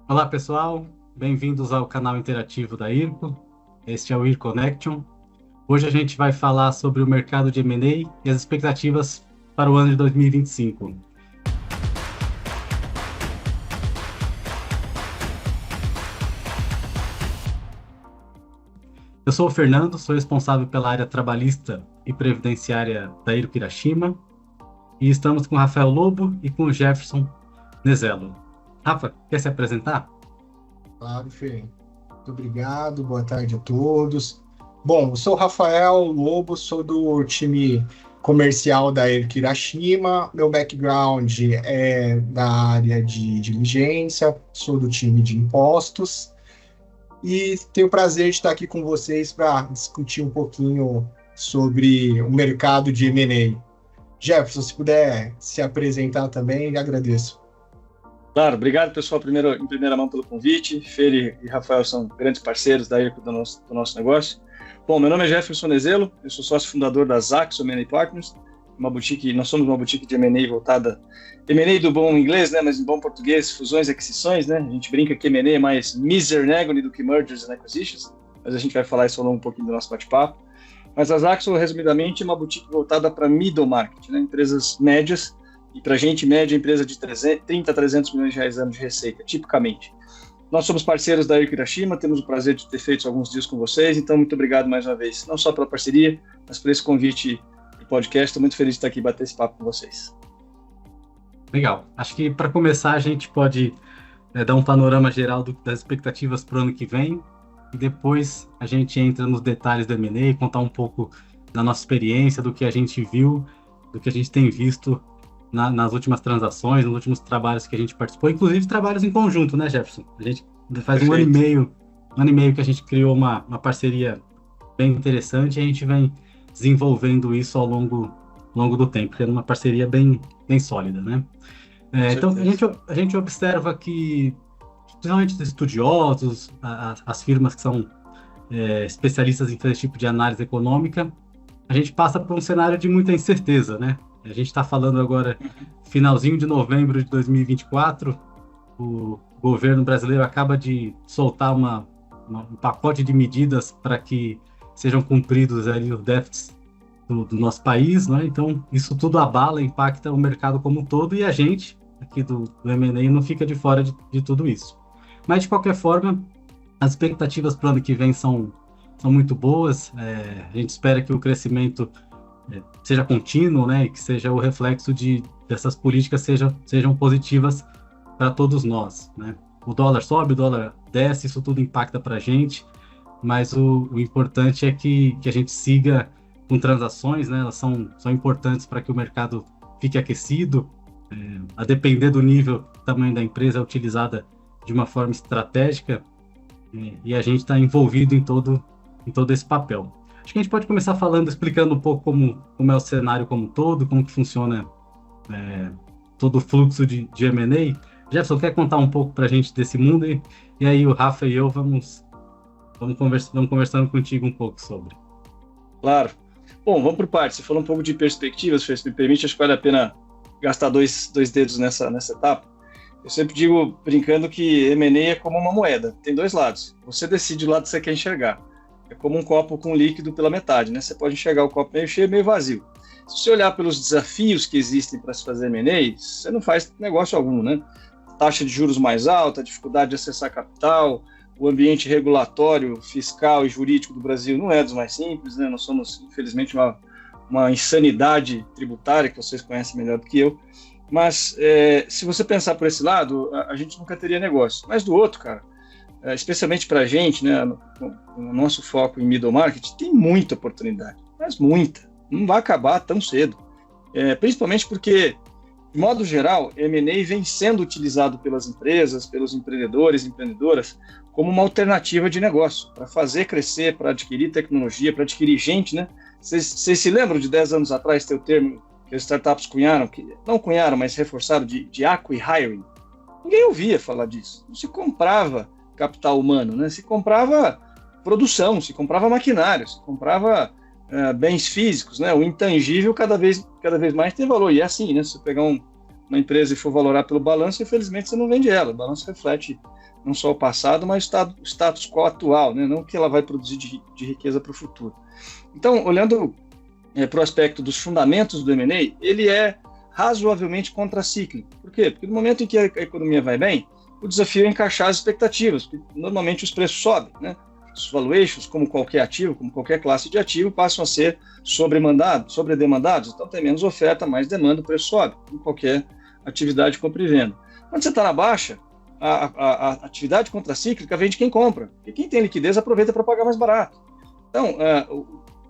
Olá, pessoal. Bem-vindos ao canal interativo da IRCO. Este é o IR Connection. Hoje a gente vai falar sobre o mercado de M&A e as expectativas para o ano de 2025. Eu sou o Fernando, sou responsável pela área trabalhista e previdenciária da IRCO Hiroshima e estamos com o Rafael Lobo e com o Jefferson Nezelo. Rafa, quer se apresentar? Claro, Fê. Muito obrigado, boa tarde a todos. Bom, eu sou o Rafael Lobo, sou do time comercial da Erika Hiroshima. Meu background é da área de diligência, sou do time de impostos e tenho o prazer de estar aqui com vocês para discutir um pouquinho sobre o mercado de M&A. Jefferson, se puder se apresentar também, agradeço. Claro, obrigado pessoal em primeira mão pelo convite. Fer e Rafael são grandes parceiros da IRCO do nosso negócio. Bom, meu nome é Jefferson Nezelo, eu sou sócio fundador da Zaxo M&A Partners, nós somos uma boutique de M&A voltada, M&A do bom inglês, né, mas em bom português, fusões e aquisições, né, a gente brinca que M&A é mais miser negony do que mergers and acquisitions, mas a gente vai falar isso ao longo um pouquinho do nosso bate-papo. Mas a Zaxo, resumidamente, é uma boutique voltada para middle market, né, empresas médias, e para a gente, média, empresa de 30 a 300 milhões de reais ano de receita, tipicamente. Nós somos parceiros da IRCO Hiroshima, temos o prazer de ter feito alguns dias com vocês, então muito obrigado mais uma vez, não só pela parceria, mas por esse convite do podcast. Estou muito feliz de estar aqui e bater esse papo com vocês. Legal. Acho que para começar a gente pode dar um panorama geral das expectativas para o ano que vem e depois a gente entra nos detalhes do M&A, contar um pouco da nossa experiência, do que a gente viu, do que a gente tem visto nas últimas transações, nos últimos trabalhos que a gente participou, inclusive trabalhos em conjunto, né, Jefferson? A gente faz Perfeito. um ano e meio que a gente criou uma parceria bem interessante e a gente vem desenvolvendo isso ao longo do tempo, criando uma parceria bem sólida, né? Então, a gente observa que, principalmente os estudiosos, as firmas que são especialistas em fazer esse tipo de análise econômica, a gente passa por um cenário de muita incerteza, né? A gente está falando agora, finalzinho de novembro de 2024, o governo brasileiro acaba de soltar um pacote de medidas para que sejam cumpridos ali os déficits do nosso país, né? Então, isso tudo abala, impacta o mercado como um todo e a gente, aqui do M&A, não fica de fora de tudo isso. Mas, de qualquer forma, as expectativas para o ano que vem são muito boas. A gente espera que o crescimento seja contínuo, né, e que seja o reflexo dessas políticas sejam positivas para todos nós, né? O dólar sobe, o dólar desce, isso tudo impacta para a gente, mas o importante é que a gente siga com transações, né? Elas são importantes para que o mercado fique aquecido, a depender do nível, tamanho da empresa é utilizada de uma forma estratégica, e a gente está envolvido em todo esse papel. Acho que a gente pode começar explicando um pouco como é o cenário como um todo, como que funciona todo o fluxo de M&A. Jefferson, quer contar um pouco para a gente desse mundo? E aí o Rafa e eu vamos conversando contigo um pouco sobre. Claro. Bom, vamos por partes. Você falou um pouco de perspectivas, se me permite, acho que vale a pena gastar dois dedos nessa etapa. Eu sempre digo, brincando, que M&A é como uma moeda, tem dois lados. Você decide o lado que você quer enxergar. É como um copo com líquido pela metade, né? Você pode enxergar o copo meio cheio, meio vazio. Se você olhar pelos desafios que existem para se fazer M&A, você não faz negócio algum, né? Taxa de juros mais alta, dificuldade de acessar capital, o ambiente regulatório, fiscal e jurídico do Brasil não é dos mais simples, né? Nós somos, infelizmente, uma insanidade tributária, que vocês conhecem melhor do que eu. Mas, se você pensar por esse lado, a gente nunca teria negócio. Mas do outro, cara, especialmente para a gente, né, o nosso foco em middle market, tem muita oportunidade, mas muita, não vai acabar tão cedo, principalmente porque, de modo geral, M&A vem sendo utilizado pelas empresas, pelos empreendedores e empreendedoras, como uma alternativa de negócio, para fazer crescer, para adquirir tecnologia, para adquirir gente, né? Vocês se lembram de 10 anos atrás ter o termo que as startups não cunharam, mas reforçaram de acqui-hiring? Ninguém ouvia falar disso, não se comprava capital humano, né? Se comprava produção, se comprava maquinário, se comprava bens físicos, né? O intangível cada vez mais tem valor, e é assim, né? Se você pegar uma empresa e for valorar pelo balanço, infelizmente você não vende ela. O balanço reflete não só o passado, mas o status quo atual, né? Não o que ela vai produzir de riqueza para o futuro. Então, olhando para o aspecto dos fundamentos do M&A, ele é razoavelmente contracíclico. Por quê? Porque no momento em que a economia vai bem, o desafio é encaixar as expectativas, porque normalmente os preços sobem, né? Os valuations, como qualquer ativo, como qualquer classe de ativo, passam a ser sobredemandados, então tem menos oferta, mais demanda, o preço sobe, em qualquer atividade de compra e venda. Quando você está na baixa, a atividade contracíclica vem de quem compra, e quem tem liquidez aproveita para pagar mais barato. Então,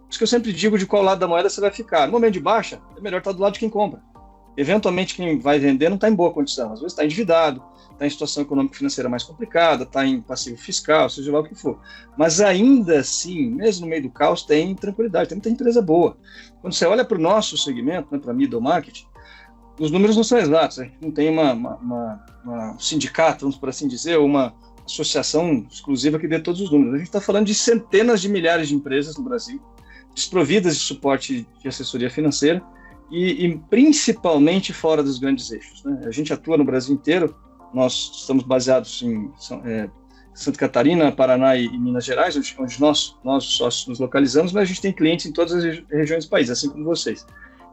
isso que eu sempre digo, de qual lado da moeda você vai ficar. No momento de baixa, é melhor estar do lado de quem compra. Eventualmente, quem vai vender não está em boa condição, às vezes está endividado, está em situação econômico-financeira mais complicada, está em passivo fiscal, seja lá o que for. Mas ainda assim, mesmo no meio do caos, tem tranquilidade, tem muita empresa boa. Quando você olha para o nosso segmento, né, para middle market, os números não são exatos, né? Não tem um sindicato, vamos por assim dizer, ou uma associação exclusiva que dê todos os números. A gente está falando de centenas de milhares de empresas no Brasil, desprovidas de suporte de assessoria financeira, e principalmente fora dos grandes eixos, né? A gente atua no Brasil inteiro, nós estamos baseados em Santa Catarina, Paraná e Minas Gerais, onde nós sócios nos localizamos, mas a gente tem clientes em todas as regiões do país, assim como vocês.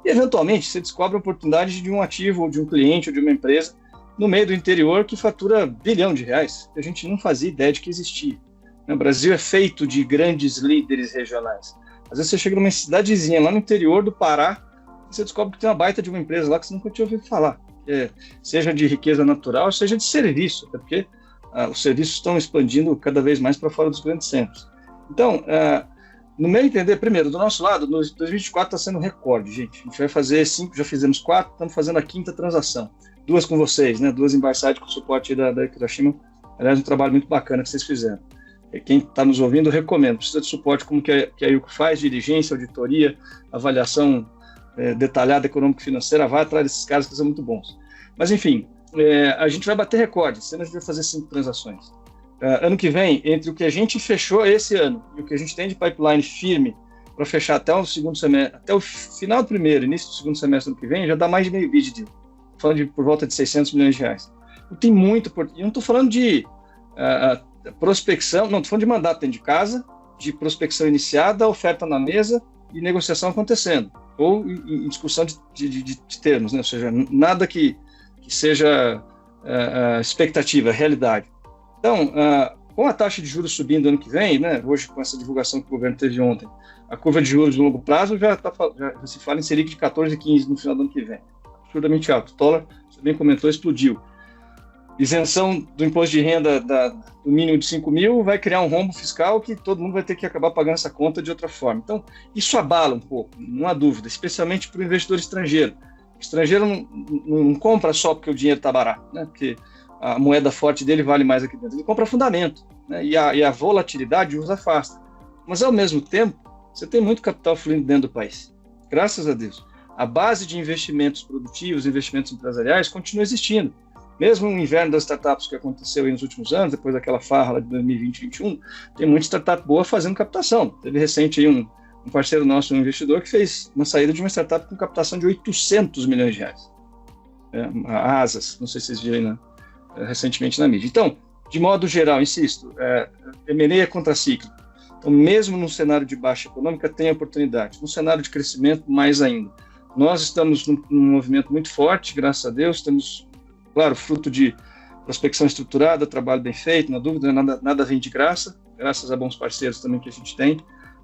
E, eventualmente, você descobre a oportunidade de um ativo, ou de um cliente, ou de uma empresa, no meio do interior, que fatura R$ 1 bilhão, que a gente não fazia ideia de que existia. O Brasil é feito de grandes líderes regionais. Às vezes você chega numa cidadezinha lá no interior do Pará, e você descobre que tem uma baita de uma empresa lá que você nunca tinha ouvido falar. Seja de riqueza natural, seja de serviço, até porque os serviços estão expandindo cada vez mais para fora dos grandes centros. Então, no meu entender, primeiro, do nosso lado, 2024 está sendo um recorde, gente. A gente vai fazer 5, já fizemos 4, estamos fazendo a 5ª transação. 2 com vocês, né? 2 em buy-side com o suporte da Kirashima. Aliás, um trabalho muito bacana que vocês fizeram. Quem está nos ouvindo, eu recomendo. Precisa de suporte como que a Yuko faz, diligência, auditoria, avaliação detalhada econômico-financeira, vai atrás desses caras que são muito bons. Mas, enfim, a gente vai bater recorde, a gente vai fazer 5 transações. Ano que vem, entre o que a gente fechou esse ano e o que a gente tem de pipeline firme para fechar até o segundo semestre, até o final do primeiro, início do segundo semestre do ano que vem, já dá mais de meio bi de deal. Estou falando de por volta de R$600 milhões. Eu tenho muito, e não estou falando de prospecção, não, estou falando de mandato dentro de casa, de prospecção iniciada, oferta na mesa e negociação acontecendo, ou em discussão de termos, né? Ou seja, nada que seja expectativa, realidade. Então, com a taxa de juros subindo ano que vem, né, hoje com essa divulgação que o governo teve ontem, a curva de juros de longo prazo já se fala em Selic de 14 e 15 no final do ano que vem. Absurdamente alto. O dólar, você bem comentou, explodiu. Isenção do imposto de renda do mínimo de 5 mil vai criar um rombo fiscal que todo mundo vai ter que acabar pagando essa conta de outra forma. Então, isso abala um pouco, não há dúvida, especialmente para o investidor estrangeiro. O estrangeiro não compra só porque o dinheiro está barato, né? Porque a moeda forte dele vale mais aqui dentro. Ele compra fundamento, né? E a volatilidade os afasta. Mas, ao mesmo tempo, você tem muito capital fluindo dentro do país. Graças a Deus. A base de investimentos produtivos, investimentos empresariais, continua existindo. Mesmo no inverno das startups que aconteceu aí nos últimos anos, depois daquela farra lá de 2020 e 2021, tem muita startup boa fazendo captação. Teve recente aí um parceiro nosso, um investidor, que fez uma saída de uma startup com captação de R$800 milhões. A Asas, não sei se vocês viram recentemente na mídia. Então, de modo geral, insisto, M&A é contracíclico. Então, mesmo num cenário de baixa econômica, tem oportunidade. Num cenário de crescimento, mais ainda. Nós estamos num movimento muito forte, graças a Deus, temos, claro, fruto de prospecção estruturada, trabalho bem feito, na dúvida, nada vem de graça, graças a bons parceiros também que a gente tem,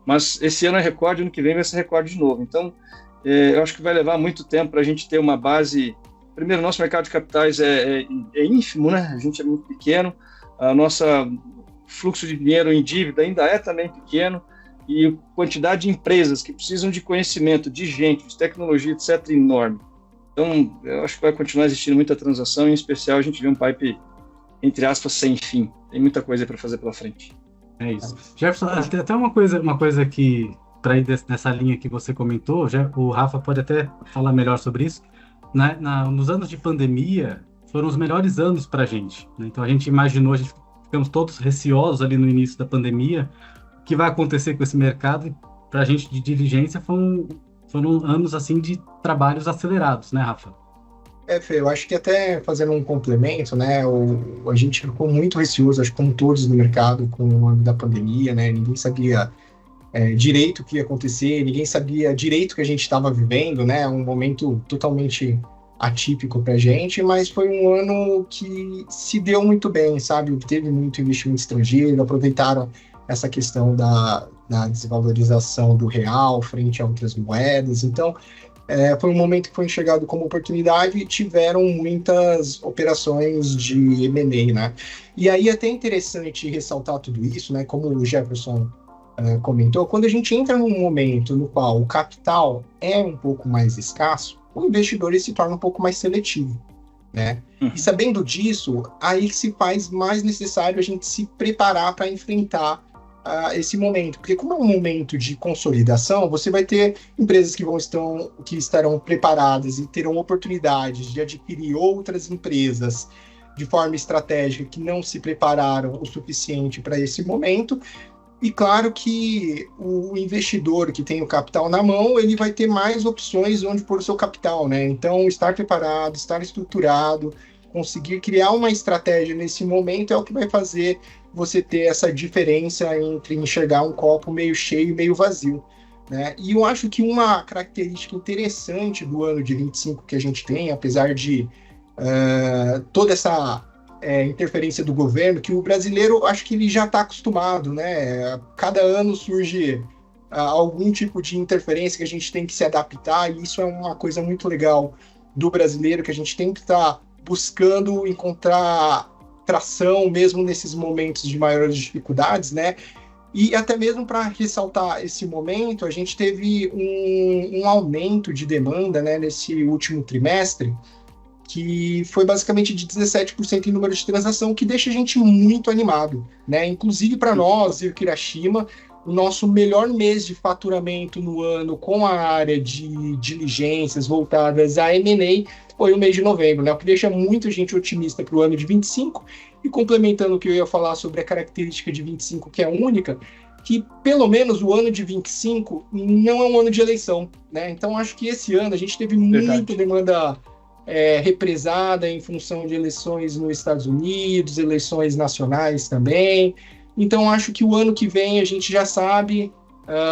mas esse ano é recorde, ano que vem vai ser recorde de novo. Então, eu acho que vai levar muito tempo para a gente ter uma base. Primeiro, nosso mercado de capitais é ínfimo, né? A gente é muito pequeno, a nossa fluxo de dinheiro em dívida ainda é também pequeno, e a quantidade de empresas que precisam de conhecimento, de gente, de tecnologia, etc., enorme. Então, eu acho que vai continuar existindo muita transação, em especial a gente vê um pipe, entre aspas, sem fim. Tem muita coisa para fazer pela frente. É isso. Jefferson, até uma coisa que, para ir nessa linha que você comentou, o Rafa pode até falar melhor sobre isso, né? Nos anos de pandemia, foram os melhores anos para a gente, né? Então, a gente ficamos todos receosos ali no início da pandemia, o que vai acontecer com esse mercado, e para a gente de diligência foram anos assim de trabalhos acelerados, né, Rafa? Fê, eu acho que até fazendo um complemento, né, a gente ficou muito receoso, acho que como todos no mercado, com o ano da pandemia, né, ninguém sabia direito o que ia acontecer, ninguém sabia direito o que a gente estava vivendo, né, um momento totalmente atípico para a gente, mas foi um ano que se deu muito bem, sabe, teve muito investimento estrangeiro, aproveitaram essa questão da desvalorização do real frente a outras moedas, então foi um momento que foi enxergado como oportunidade e tiveram muitas operações de M&A, né? E aí é até interessante ressaltar tudo isso, né? Como o Jefferson comentou, quando a gente entra num momento no qual o capital é um pouco mais escasso, o investidor ele se torna um pouco mais seletivo, né? E sabendo disso, aí se faz mais necessário a gente se preparar para enfrentar esse momento, porque como é um momento de consolidação, você vai ter empresas que estarão preparadas e terão oportunidades de adquirir outras empresas de forma estratégica que não se prepararam o suficiente para esse momento. E claro que o investidor que tem o capital na mão, ele vai ter mais opções onde pôr o seu capital, né? Então, estar preparado, estar estruturado, conseguir criar uma estratégia nesse momento é o que vai fazer você ter essa diferença entre enxergar um copo meio cheio e meio vazio, né? E eu acho que uma característica interessante do ano de 25 que a gente tem, apesar de toda essa interferência do governo, que o brasileiro, acho que ele já está acostumado, né? Cada ano surge algum tipo de interferência que a gente tem que se adaptar, e isso é uma coisa muito legal do brasileiro, que a gente tem que estar buscando encontrar tração mesmo nesses momentos de maiores dificuldades, né? E até mesmo para ressaltar esse momento, a gente teve um aumento de demanda, né, nesse último trimestre, que foi basicamente de 17% em número de transação, que deixa a gente muito animado, né? Inclusive para nós, Air Kirashima, o nosso melhor mês de faturamento no ano com a área de diligências voltadas a M&A foi o mês de novembro, né? O que deixa muita gente otimista para o ano de 25, e complementando o que eu ia falar sobre a característica de 25, que é única, que pelo menos o ano de 25 não é um ano de eleição, né? Então acho que esse ano a gente teve muita demanda represada em função de eleições nos Estados Unidos, eleições nacionais também. Então acho que o ano que vem a gente já sabe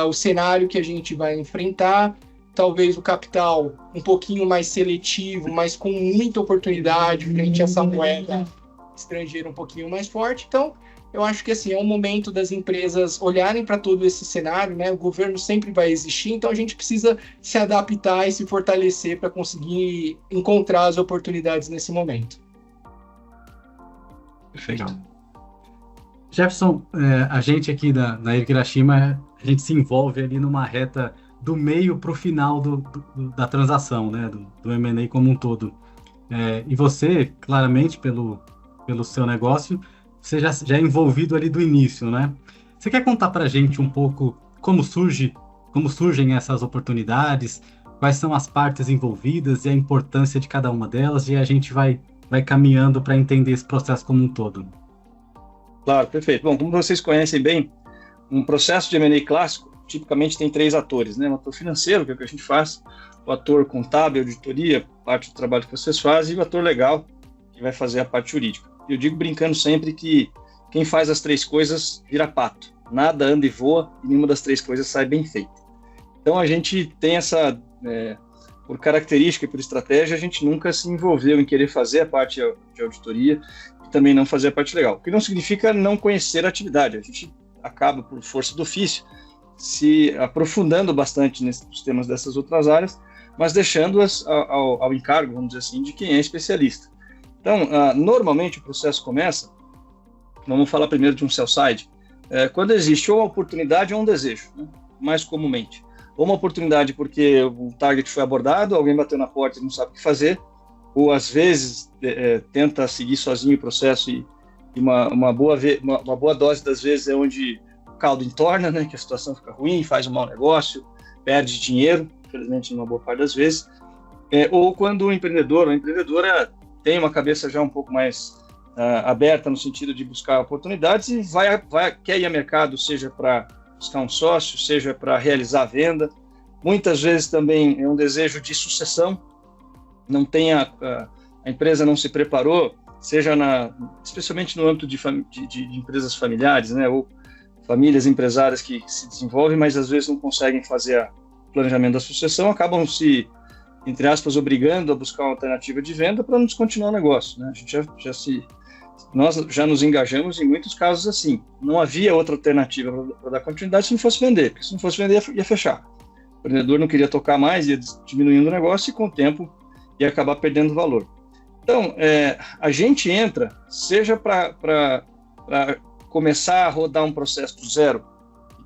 o cenário que a gente vai enfrentar, talvez o capital um pouquinho mais seletivo, mas com muita oportunidade frente a essa moeda estrangeira um pouquinho mais forte. Então eu acho que assim, é um momento das empresas olharem para todo esse cenário, né? O governo sempre vai existir, então a gente precisa se adaptar e se fortalecer para conseguir encontrar as oportunidades nesse momento. Perfeito. Jefferson, a gente aqui da Air Kirashima, a gente se envolve ali numa reta do meio para o final da transação, né? Do M&A como um todo. E você, claramente, pelo seu negócio, você já é envolvido ali do início, né? Você quer contar para a gente um pouco como surgem essas oportunidades, quais são as partes envolvidas e a importância de cada uma delas, e a gente vai caminhando para entender esse processo como um todo? Claro, perfeito. Bom, como vocês conhecem bem, um processo de M&A clássico tipicamente tem 3 atores, né? O ator financeiro, que é o que a gente faz, o ator contábil, auditoria, parte do trabalho que vocês fazem, e o ator legal, que vai fazer a parte jurídica. Eu digo brincando sempre que quem faz as 3 coisas vira pato. Nada anda e voa, e nenhuma das 3 coisas sai bem feita. Então a gente tem essa, por característica e por estratégia, a gente nunca se envolveu em querer fazer a parte de auditoria e também não fazer a parte legal. O que não significa não conhecer a atividade. A gente acaba, por força do ofício, se aprofundando bastante nos temas dessas outras áreas, mas deixando-as ao encargo, vamos dizer assim, de quem é especialista. Então, normalmente o processo começa, vamos falar primeiro de um sell side, quando existe ou uma oportunidade ou um desejo, né? Mais comumente. Ou uma oportunidade porque o target foi abordado, alguém bateu na porta e não sabe o que fazer, ou às vezes tenta seguir sozinho o processo e uma boa dose das vezes é onde o caldo entorna, né? Que a situação fica ruim, faz um mau negócio, perde dinheiro, infelizmente numa boa parte das vezes, ou quando o empreendedor ou a empreendedora tem uma cabeça já um pouco mais aberta no sentido de buscar oportunidades e quer ir a mercado, seja para buscar um sócio, seja para realizar a venda. Muitas vezes também é um desejo de sucessão, não tem a empresa não se preparou, seja especialmente no âmbito de empresas familiares, né, ou famílias empresárias que se desenvolvem, mas às vezes não conseguem fazer o planejamento da sucessão, acabam se, entre aspas, obrigando a buscar uma alternativa de venda para não descontinuar o negócio, né? A gente nós já nos engajamos em muitos casos assim. Não havia outra alternativa para dar continuidade se não fosse vender, porque se não fosse vender ia fechar. O empreendedor não queria tocar mais, ia diminuindo o negócio e com o tempo ia acabar perdendo valor. Então, a gente entra, seja para começar a rodar um processo do zero,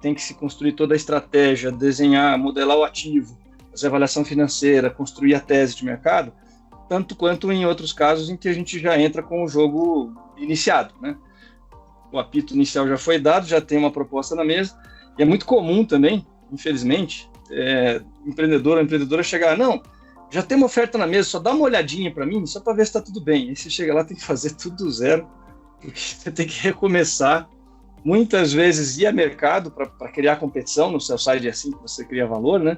tem que se construir toda a estratégia, desenhar, modelar o ativo, fazer avaliação financeira, construir a tese de mercado, tanto quanto em outros casos em que a gente já entra com o jogo iniciado, né? O apito inicial já foi dado, já tem uma proposta na mesa, e é muito comum também, infelizmente, empreendedor ou empreendedora chegar, não, já tem uma oferta na mesa, só dá uma olhadinha para mim, só para ver se está tudo bem. Aí você chega lá, tem que fazer tudo do zero, porque você tem que recomeçar, muitas vezes ir a mercado para criar competição no seu site, assim que você cria valor, né?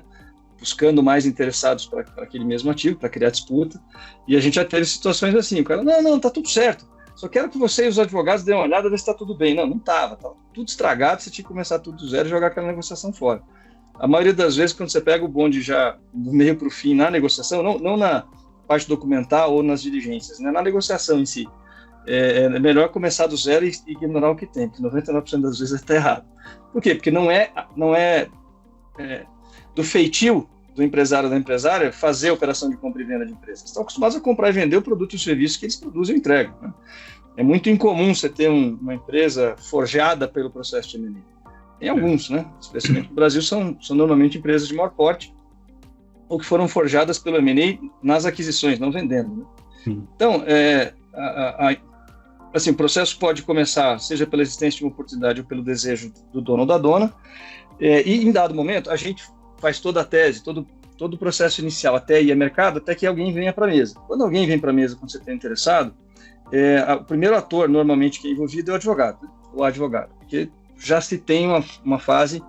Buscando mais interessados para aquele mesmo ativo, para criar disputa. E a gente já teve situações assim, o cara, não, tá tudo certo, só quero que você e os advogados dêem uma olhada, ver se está tudo bem. Não estava, tudo estragado, você tinha que começar tudo do zero e jogar aquela negociação fora. A maioria das vezes, quando você pega o bonde já do meio para o fim na negociação, não na parte documental ou nas diligências, né? Na negociação em si, é melhor começar do zero e ignorar o que tem, porque 99% das vezes está errado. Por quê? Porque não é do feitio do empresário ou da empresária fazer a operação de compra e venda de empresas. Estão acostumados a comprar e vender o produto e o serviço que eles produzem e entregam, né? É muito incomum você ter uma empresa forjada pelo processo de M&A. Tem alguns, né? Especialmente no Brasil, são normalmente empresas de maior porte ou que foram forjadas pelo M&A nas aquisições, não vendendo, né? Então, assim, o processo pode começar, seja pela existência de uma oportunidade ou pelo desejo do dono ou da dona, e em dado momento, a gente faz toda a tese, todo o processo inicial, até ir a mercado, até que alguém venha para a mesa. Quando alguém vem para a mesa, quando você está interessado, o primeiro ator, normalmente, que é envolvido é o advogado, né? O advogado, porque já se tem uma fase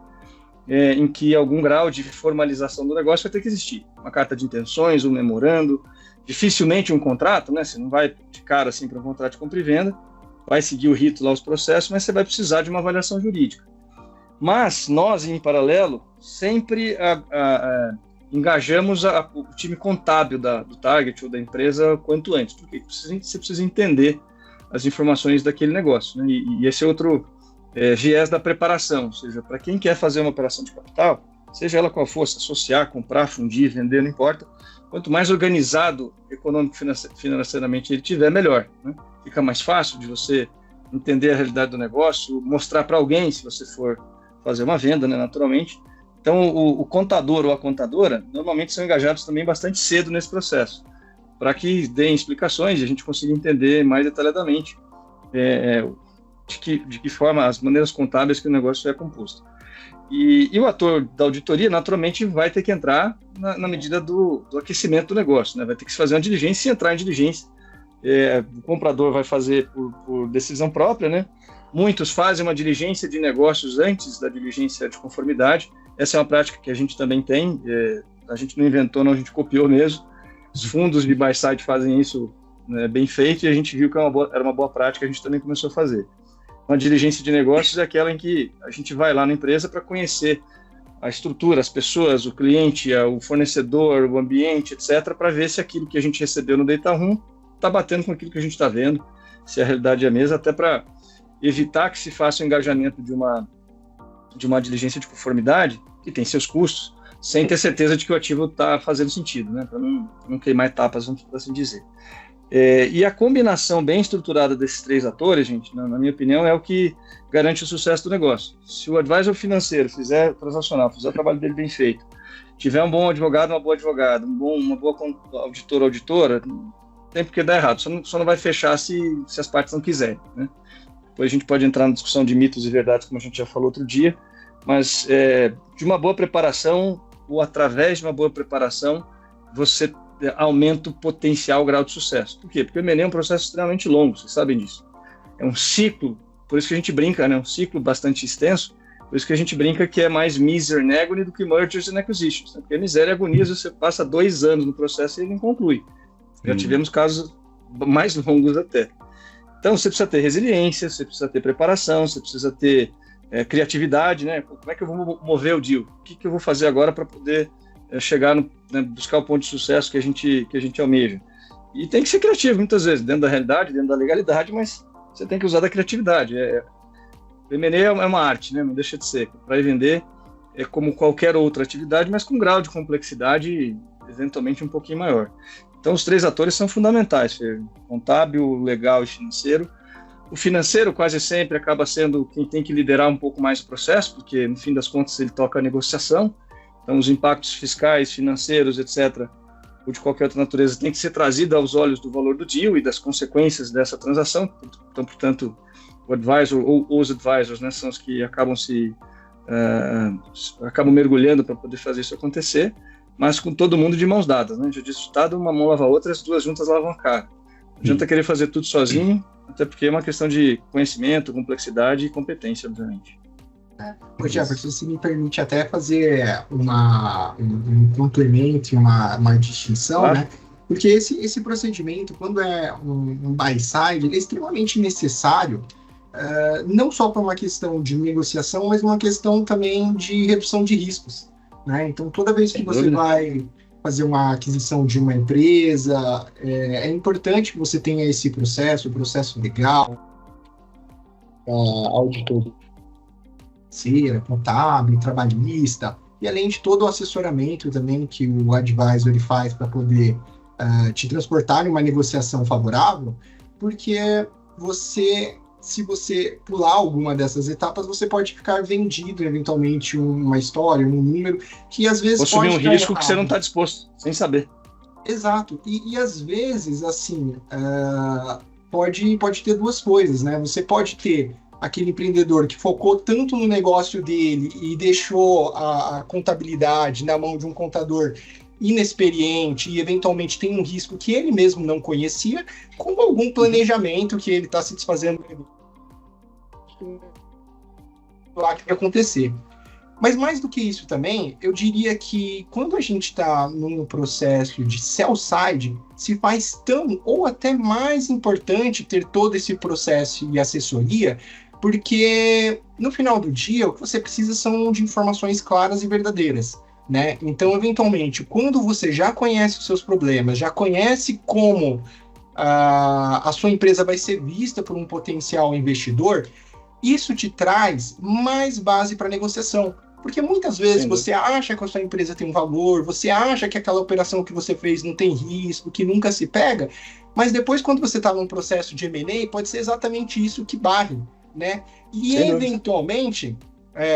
em que algum grau de formalização do negócio vai ter que existir. Uma carta de intenções, um memorando, dificilmente um contrato, né? Você não vai de cara assim para um contrato de compra e venda, vai seguir o rito lá, os processos, mas você vai precisar de uma avaliação jurídica. Mas nós, em paralelo, sempre engajamos o time contábil do target ou da empresa quanto antes, porque você precisa entender as informações daquele negócio, né? E esse é outro viés da preparação, ou seja, para quem quer fazer uma operação de capital, seja ela qual for, se associar, comprar, fundir, vender, não importa, quanto mais organizado econômico financeiramente ele tiver, melhor, né? Fica mais fácil de você entender a realidade do negócio, mostrar para alguém, se você for fazer uma venda, né, naturalmente. Então, o contador ou a contadora normalmente são engajados também bastante cedo nesse processo, para que deem explicações e a gente consiga entender mais detalhadamente de que forma, as maneiras contábeis que o negócio é composto. E o ator da auditoria, naturalmente, vai ter que entrar na medida do aquecimento do negócio, né? Vai ter que se fazer uma diligência e entrar em diligência. O comprador vai fazer por decisão própria, né? Muitos fazem uma diligência de negócios antes da diligência de conformidade. Essa é uma prática que a gente também tem. A gente não inventou, não, a gente copiou mesmo. Os fundos de buy-side fazem isso, né, bem feito, e a gente viu que era uma boa prática, a gente também começou a fazer. Uma diligência de negócios é aquela em que a gente vai lá na empresa para conhecer a estrutura, as pessoas, o cliente, o fornecedor, o ambiente, etc., para ver se aquilo que a gente recebeu no data room está batendo com aquilo que a gente está vendo, se a realidade é a mesma, até para evitar que se faça o engajamento de uma diligência de conformidade, que tem seus custos, sem ter certeza de que o ativo está fazendo sentido, né? Para não queimar etapas, vamos assim dizer. E a combinação bem estruturada desses três atores, gente, na minha opinião, é o que garante o sucesso do negócio. Se o advisor financeiro fizer transacional, fizer o trabalho dele bem feito, tiver um bom advogado, uma boa advogada, uma boa auditor ou auditora, não tem por que dar errado, só não vai fechar se as partes não quiserem, né? Depois a gente pode entrar na discussão de mitos e verdades, como a gente já falou outro dia, mas de uma boa preparação, ou através de uma boa preparação, você aumenta o potencial grau de sucesso. Por quê? Porque o M&A é um processo extremamente longo, vocês sabem disso. É um ciclo, por isso que a gente brinca, né? Um ciclo bastante extenso, por isso que a gente brinca que é mais misery and agony do que mergers and acquisitions, né? Porque miséria e agonia, você passa 2 anos no processo e ele não conclui. Já tivemos casos mais longos até. Então, você precisa ter resiliência, você precisa ter preparação, você precisa ter criatividade, né? Como é que eu vou mover o deal? O que eu vou fazer agora para poder chegar, buscar o ponto de sucesso que a gente almeja? E tem que ser criativo, muitas vezes, dentro da realidade, dentro da legalidade, mas você tem que usar da criatividade. O M&A é uma arte, né? Não deixa de ser. Para vender é como qualquer outra atividade, mas com um grau de complexidade eventualmente um pouquinho maior. Então, os 3 atores são fundamentais: contábil, legal e financeiro. O financeiro quase sempre acaba sendo quem tem que liderar um pouco mais o processo, porque, no fim das contas, ele toca a negociação. Então, os impactos fiscais, financeiros, etc., ou de qualquer outra natureza, tem que ser trazido aos olhos do valor do deal e das consequências dessa transação. Então, portanto, o advisor ou os advisors, né, são os que acabam mergulhando para poder fazer isso acontecer, mas com todo mundo de mãos dadas, né? Já disse, uma mão lava a outra, as 2 juntas lavam a cara. Não adianta querer fazer tudo sozinho, até porque é uma questão de conhecimento, complexidade e competência, obviamente. Jefferson, se me permite até fazer um complemento, uma distinção, claro, né? Porque esse procedimento, quando é um buy-side, ele é extremamente necessário, não só para uma questão de negociação, mas uma questão também de redução de riscos, né? Então, toda vez que você vai fazer uma aquisição de uma empresa, é importante que você tenha esse processo, o processo legal, auditoria, contábil, trabalhista, e além de todo o assessoramento também que o advisor ele faz para poder te transportar em uma negociação favorável, porque se você pular alguma dessas etapas, você pode ficar vendido eventualmente uma história, um número, que às vezes pode assumir um risco que você não está disposto, sem saber. Exato, e às vezes, assim, pode ter 2 coisas, né? Você pode ter aquele empreendedor que focou tanto no negócio dele e deixou a contabilidade na mão de um contador inexperiente e eventualmente tem um risco que ele mesmo não conhecia, com algum planejamento que ele está se desfazendo lá que vai acontecer. Mas mais do que isso também, eu diria que quando a gente está num processo de sell-side, se faz tão ou até mais importante ter todo esse processo e assessoria, porque no final do dia o que você precisa são de informações claras e verdadeiras, né? Então, eventualmente, quando você já conhece os seus problemas, já conhece como a sua empresa vai ser vista por um potencial investidor, isso te traz mais base para negociação. Porque muitas vezes você acha que a sua empresa tem um valor, você acha que aquela operação que você fez não tem risco, que nunca se pega, mas depois, quando você está num processo de M&A, pode ser exatamente isso que barre, né? E eventualmente,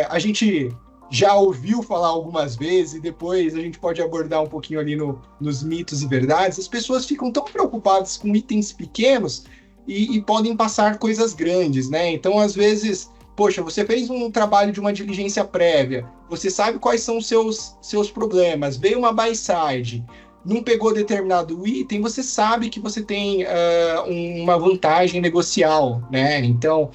a gente já ouviu falar algumas vezes, e depois a gente pode abordar um pouquinho ali nos mitos e verdades, as pessoas ficam tão preocupadas com itens pequenos e podem passar coisas grandes, né? Então, às vezes, poxa, você fez um trabalho de uma diligência prévia, você sabe quais são os seus problemas, veio uma buy-side, não pegou determinado item, você sabe que você tem uma vantagem negocial, né? Então,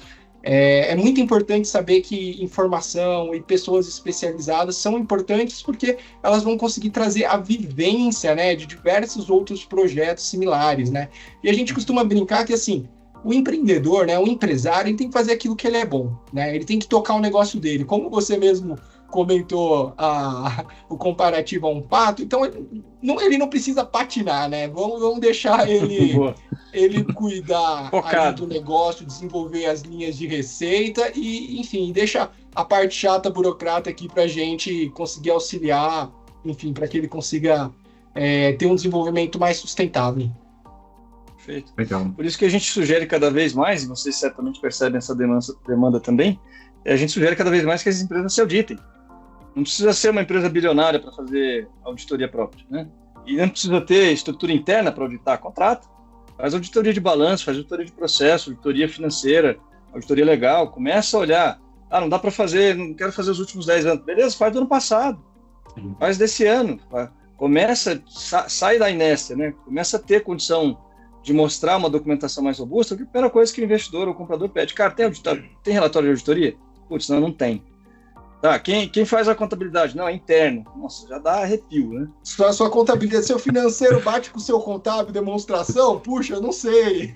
é muito importante saber que informação e pessoas especializadas são importantes porque elas vão conseguir trazer a vivência, né, de diversos outros projetos similares, né? E a gente costuma brincar que, assim, o empreendedor, né, o empresário, ele tem que fazer aquilo que ele é bom, né? Ele tem que tocar o negócio dele. Como você mesmo comentou o comparativo a um pato, então ele não precisa patinar, né? Vamos deixar ele cuidar ali do negócio, desenvolver as linhas de receita e, enfim, deixa a parte chata, burocrata aqui para a gente conseguir auxiliar, enfim, para que ele consiga ter um desenvolvimento mais sustentável. Perfeito. Legal. Por isso que a gente sugere cada vez mais, e vocês certamente percebem essa demanda também, a gente sugere cada vez mais que as empresas se auditem. Não precisa ser uma empresa bilionária para fazer auditoria própria, né? E não precisa ter estrutura interna para auditar, contrato. Faz auditoria de balanço, faz auditoria de processo, auditoria financeira, auditoria legal. Começa a olhar, não dá para fazer, não quero fazer os últimos 10 anos. Beleza, faz do ano passado, faz desse ano. Começa, sai da inércia, né? Começa a ter condição de mostrar uma documentação mais robusta, que a primeira coisa que o investidor ou o comprador pede, cara, tem relatório de auditoria? Putz, não tem. Tá, quem faz a contabilidade? Não, é interno. Nossa, já dá arrepio, né? Sua contabilidade, seu financeiro bate com o seu contábil, demonstração? Puxa, eu não sei.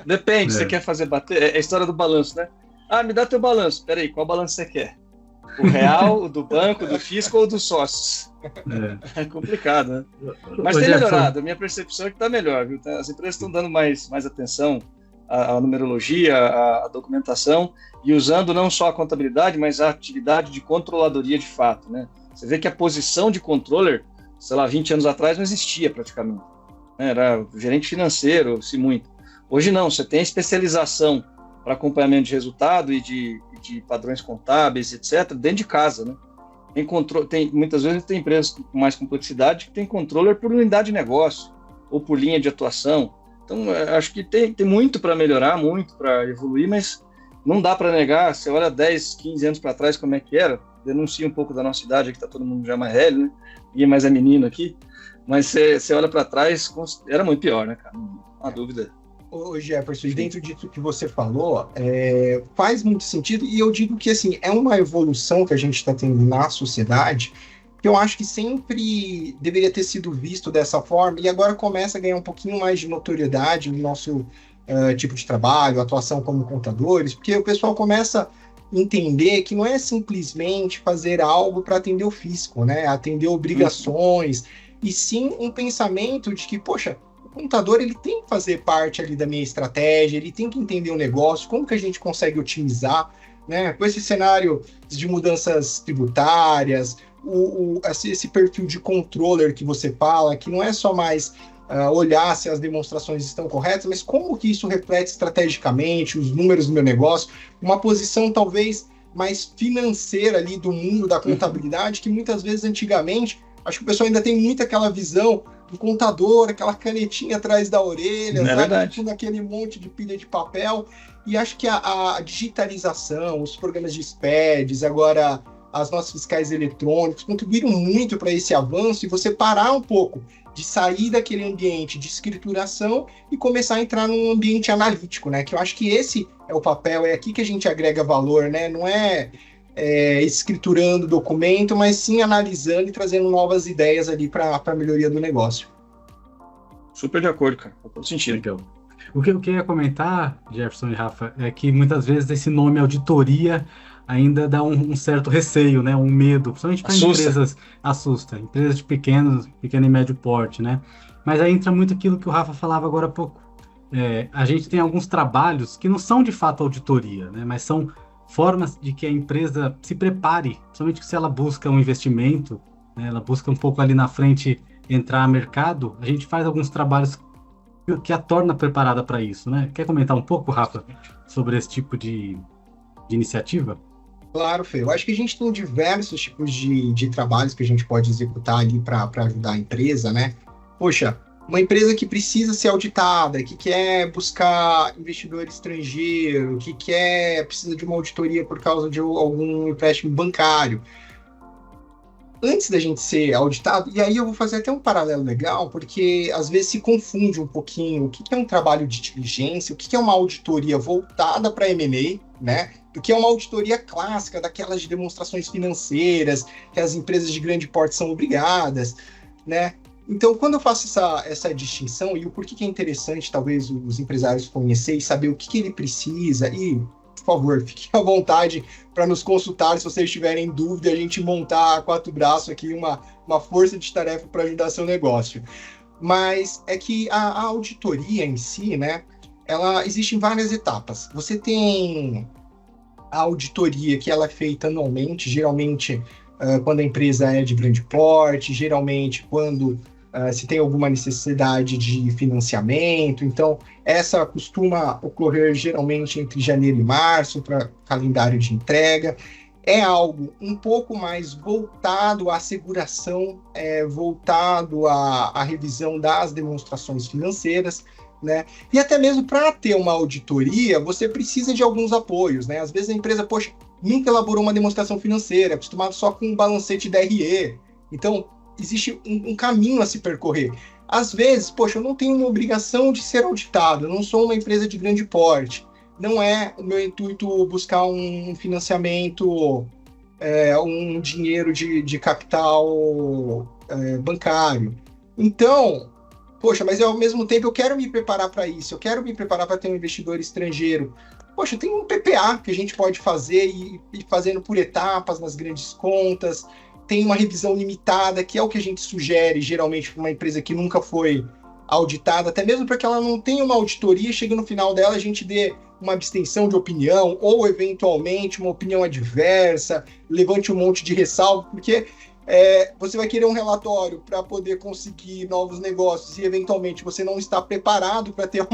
Depende, você quer fazer bater. É a história do balanço, né? Ah, me dá teu balanço. Peraí, qual balanço você quer? O real, o do banco, do fisco ou dos sócios? É complicado, né? Mas tem melhorado. A minha percepção é que tá melhor, viu? As empresas estão dando mais atenção à numerologia, à documentação, e usando não só a contabilidade, mas a atividade de controladoria de fato, né? Você vê que a posição de controller, sei lá, 20 anos atrás não existia praticamente. Era gerente financeiro, se muito. Hoje não, você tem especialização para acompanhamento de resultado e de padrões contábeis, etc., dentro de casa, né? Muitas vezes tem empresas com mais complexidade que tem controller por unidade de negócio ou por linha de atuação. Então, acho que tem muito para melhorar, muito para evoluir, mas não dá para negar. Você olha 10, 15 anos para trás, como é que era? Denuncia um pouco da nossa idade, aqui está todo mundo já mais velho, né? Ninguém mais é menino aqui. Mas você olha para trás, era muito pior, né, cara? Não há dúvida. Ô Jefferson, e dentro disso que você falou, faz muito sentido, e eu digo que assim, é uma evolução que a gente está tendo na sociedade, que eu acho que sempre deveria ter sido visto dessa forma, e agora começa a ganhar um pouquinho mais de notoriedade no nosso tipo de trabalho, atuação como contadores, porque o pessoal começa a entender que não é simplesmente fazer algo para atender o fisco, né? Atender obrigações, e sim um pensamento de que, poxa, o contador ele tem que fazer parte ali da minha estratégia, ele tem que entender o negócio, como que a gente consegue otimizar, né? Com esse cenário de mudanças tributárias, esse perfil de controller que você fala, que não é só mais olhar se as demonstrações estão corretas, mas como que isso reflete estrategicamente os números do meu negócio, uma posição talvez mais financeira ali do mundo da contabilidade, que muitas vezes antigamente, acho que o pessoal ainda tem muito aquela visão do contador, aquela canetinha atrás da orelha, sabe? Com aquele monte de pilha de papel, e acho que a digitalização, os programas de SPEDs, agora as notas fiscais eletrônicas, contribuíram muito para esse avanço, e você parar um pouco de sair daquele ambiente de escrituração e começar a entrar num ambiente analítico, né? Que eu acho que esse é o papel, é aqui que a gente agrega valor, né? Não é escriturando o documento, mas sim analisando e trazendo novas ideias ali para a melhoria do negócio. Super de acordo, cara. Faz todo sentido. Legal. O que eu queria comentar, Jefferson e Rafa, é que muitas vezes esse nome auditoria ainda dá um certo receio, né? Um medo, principalmente para empresas, assusta. Empresas de pequeno e médio porte, né? Mas aí entra muito aquilo que o Rafa falava agora há pouco. A gente tem alguns trabalhos que não são de fato auditoria, né? Mas são formas de que a empresa se prepare, principalmente se ela busca um investimento, né? Ela busca um pouco ali na frente entrar no mercado, a gente faz alguns trabalhos que a torna preparada para isso, né? Quer comentar um pouco, Rafa, sobre esse tipo de iniciativa? Claro, Fê. Eu acho que a gente tem diversos tipos de trabalhos que a gente pode executar ali para ajudar a empresa, né? Poxa, uma empresa que precisa ser auditada, que quer buscar investidor estrangeiro, que precisa de uma auditoria por causa de algum empréstimo bancário. Antes da gente ser auditado, e aí eu vou fazer até um paralelo legal, porque às vezes se confunde um pouquinho o que é um trabalho de diligência, o que é uma auditoria voltada para M&A, né? Do que é uma auditoria clássica, daquelas de demonstrações financeiras, que as empresas de grande porte são obrigadas, né? Então, quando eu faço essa distinção, e o porquê que é interessante, talvez, os empresários conhecer e saber o que ele precisa, e, por favor, fiquem à vontade para nos consultar, se vocês tiverem dúvida, a gente montar a quatro braços aqui, uma força de tarefa para ajudar seu negócio. Mas é que a auditoria em si, né, ela existe em várias etapas. Você tem a auditoria que ela é feita anualmente, geralmente quando a empresa é de grande porte, geralmente quando se tem alguma necessidade de financiamento. Então, essa costuma ocorrer geralmente entre janeiro e março, para calendário de entrega. É algo um pouco mais voltado à asseguração, voltado à revisão das demonstrações financeiras, né? E até mesmo para ter uma auditoria, você precisa de alguns apoios, né? Às vezes a empresa, poxa, nunca elaborou uma demonstração financeira, é acostumado só com um balancete DRE. Então, existe um caminho a se percorrer. Às vezes, poxa, eu não tenho uma obrigação de ser auditado, eu não sou uma empresa de grande porte. Não é o meu intuito buscar um financiamento um dinheiro de capital bancário. Então, poxa, mas ao mesmo tempo eu quero me preparar para isso, eu quero me preparar para ter um investidor estrangeiro. Poxa, tem um PPA que a gente pode fazer e fazendo por etapas nas grandes contas, tem uma revisão limitada, que é o que a gente sugere geralmente para uma empresa que nunca foi auditada, até mesmo para que ela não tenha uma auditoria, chega no final dela a gente dê uma abstenção de opinião, ou eventualmente uma opinião adversa, levante um monte de ressalva, porque você vai querer um relatório para poder conseguir novos negócios e eventualmente você não está preparado para ter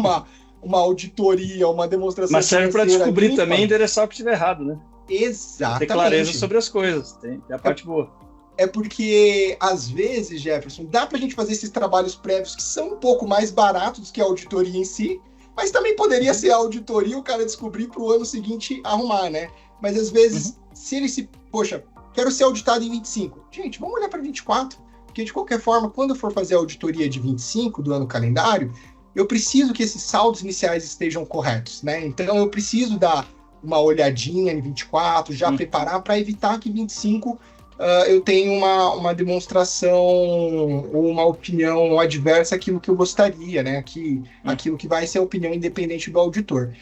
uma auditoria, uma demonstração. Mas serve para descobrir também e endereçar o que estiver errado, né? Exatamente. Ter clareza sobre as coisas, tem a parte boa. É porque, às vezes, Jefferson, dá para a gente fazer esses trabalhos prévios que são um pouco mais baratos que a auditoria em si, mas também poderia ser a auditoria o cara descobrir para o ano seguinte arrumar, né? Mas, às vezes, se ele poxa, quero ser auditado em 25. Gente, vamos olhar para 24, porque, de qualquer forma, quando eu for fazer a auditoria de 25 do ano calendário, eu preciso que esses saldos iniciais estejam corretos, né? Então, eu preciso dar uma olhadinha em 24, já preparar para evitar que 25 eu tenha uma demonstração ou uma opinião adversa àquilo que eu gostaria, né? Aquilo que vai ser a opinião independente do auditor.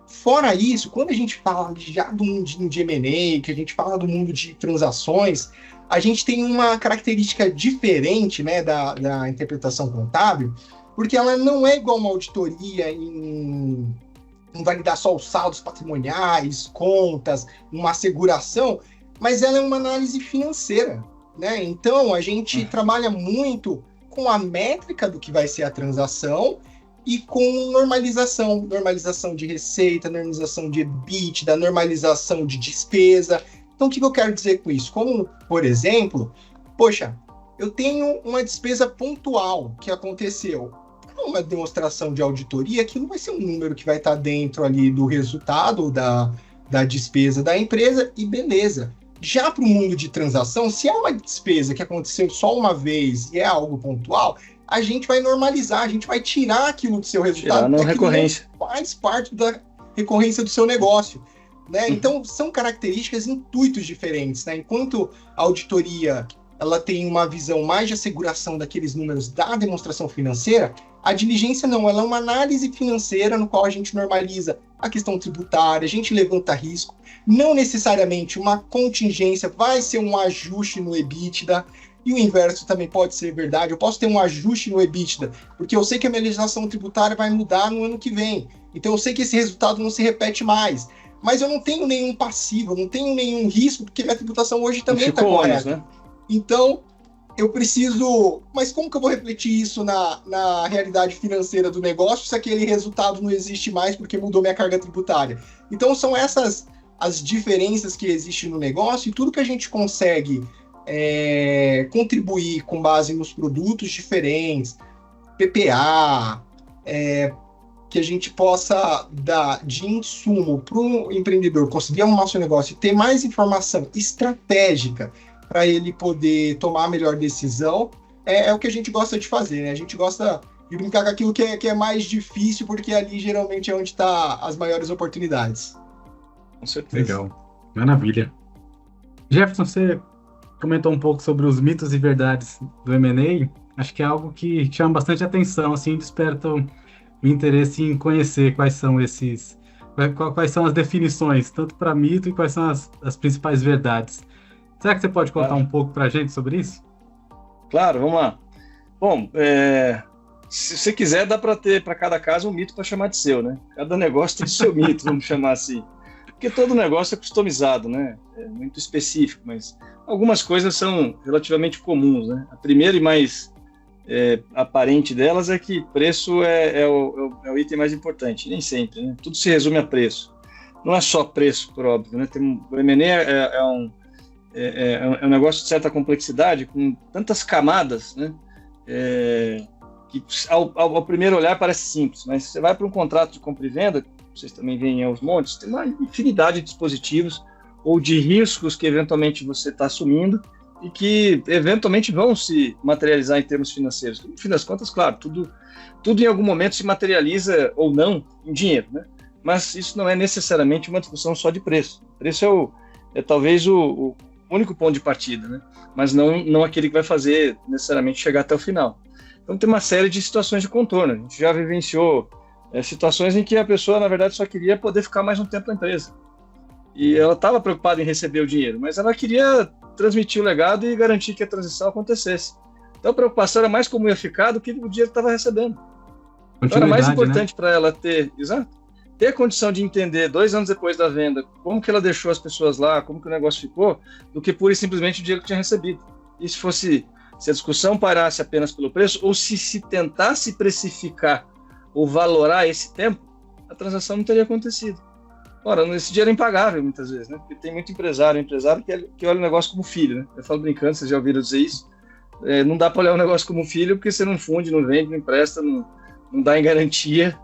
Fora isso, quando a gente fala já do mundinho de M&A, que a gente fala do mundo de transações, a gente tem uma característica diferente, né, da interpretação contábil, porque ela não é igual uma auditoria em validar só os saldos patrimoniais, contas, uma asseguração, mas ela é uma análise financeira, né? Então, a gente trabalha muito com a métrica do que vai ser a transação e com normalização de receita, normalização de EBITDA, normalização de despesa. Então, o que eu quero dizer com isso? Como, por exemplo, poxa, eu tenho uma despesa pontual que aconteceu. Uma demonstração de auditoria, aquilo vai ser um número que vai estar dentro ali do resultado da despesa da empresa e beleza. Já para o mundo de transação, se é uma despesa que aconteceu só uma vez e é algo pontual, a gente vai normalizar, a gente vai tirar aquilo do seu resultado. Tirar na recorrência. Faz parte da recorrência do seu negócio, né? Então, são características, intuitos diferentes, né? Enquanto a auditoria ela tem uma visão mais de asseguração daqueles números da demonstração financeira, a diligência não, ela é uma análise financeira no qual a gente normaliza a questão tributária, a gente levanta risco, não necessariamente uma contingência vai ser um ajuste no EBITDA, e o inverso também pode ser verdade, eu posso ter um ajuste no EBITDA, porque eu sei que a minha legislação tributária vai mudar no ano que vem, então eu sei que esse resultado não se repete mais, mas eu não tenho nenhum passivo, eu não tenho nenhum risco, porque minha tributação hoje também está correta. Né? Então, eu preciso... Mas como que eu vou refletir isso na realidade financeira do negócio se aquele resultado não existe mais porque mudou minha carga tributária? Então, são essas as diferenças que existem no negócio e tudo que a gente consegue contribuir com base nos produtos diferentes, PPA, que a gente possa dar de insumo para o empreendedor conseguir arrumar seu negócio e ter mais informação estratégica para ele poder tomar a melhor decisão, é o que a gente gosta de fazer, né? A gente gosta de brincar com aquilo que é mais difícil, porque ali geralmente é onde está as maiores oportunidades. Com certeza. Legal. Maravilha. Jefferson, você comentou um pouco sobre os mitos e verdades do M&A. Acho que é algo que chama bastante atenção, assim, desperta o interesse em conhecer quais são as definições, tanto para mito e quais são as principais verdades. Será que você pode contar um pouco para a gente sobre isso? Claro, vamos lá. Bom, se você quiser, dá para ter para cada caso um mito para chamar de seu, né? Cada negócio tem o seu mito, vamos chamar assim. Porque todo negócio é customizado, né? É muito específico, mas algumas coisas são relativamente comuns, né? A primeira e mais aparente delas é que preço é o item mais importante, nem sempre, né? Tudo se resume a preço. Não é só preço, por óbvio, né? O M&A é um negócio de certa complexidade, com tantas camadas, né? Que ao primeiro olhar parece simples, mas você vai para um contrato de compra e venda, vocês também veem aos montes, tem uma infinidade de dispositivos ou de riscos que eventualmente você está assumindo e que eventualmente vão se materializar em termos financeiros. No fim das contas, claro, tudo em algum momento se materializa ou não em dinheiro, né? Mas isso não é necessariamente uma discussão só de preço. O preço é talvez o único ponto de partida, né? Mas não aquele que vai fazer necessariamente chegar até o final. Então tem uma série de situações de contorno. A gente já vivenciou situações em que a pessoa, na verdade, só queria poder ficar mais um tempo na empresa. E ela estava preocupada em receber o dinheiro, mas ela queria transmitir o legado e garantir que a transição acontecesse. Então a preocupação era mais como ia ficar do que o dinheiro que estava recebendo. Então era mais importante, né, para ela ter a condição de entender 2 anos depois da venda como que ela deixou as pessoas lá, como que o negócio ficou, do que pura e simplesmente o dinheiro que tinha recebido. E se a discussão parasse apenas pelo preço, ou se tentasse precificar ou valorar esse tempo, a transação não teria acontecido. Ora, esse dinheiro é impagável muitas vezes, né? Porque tem muito empresário que olha o negócio como filho, né? Eu falo brincando, vocês já ouviram dizer isso. Não dá para olhar o negócio como filho porque você não funde, não vende, não empresta, não dá em garantia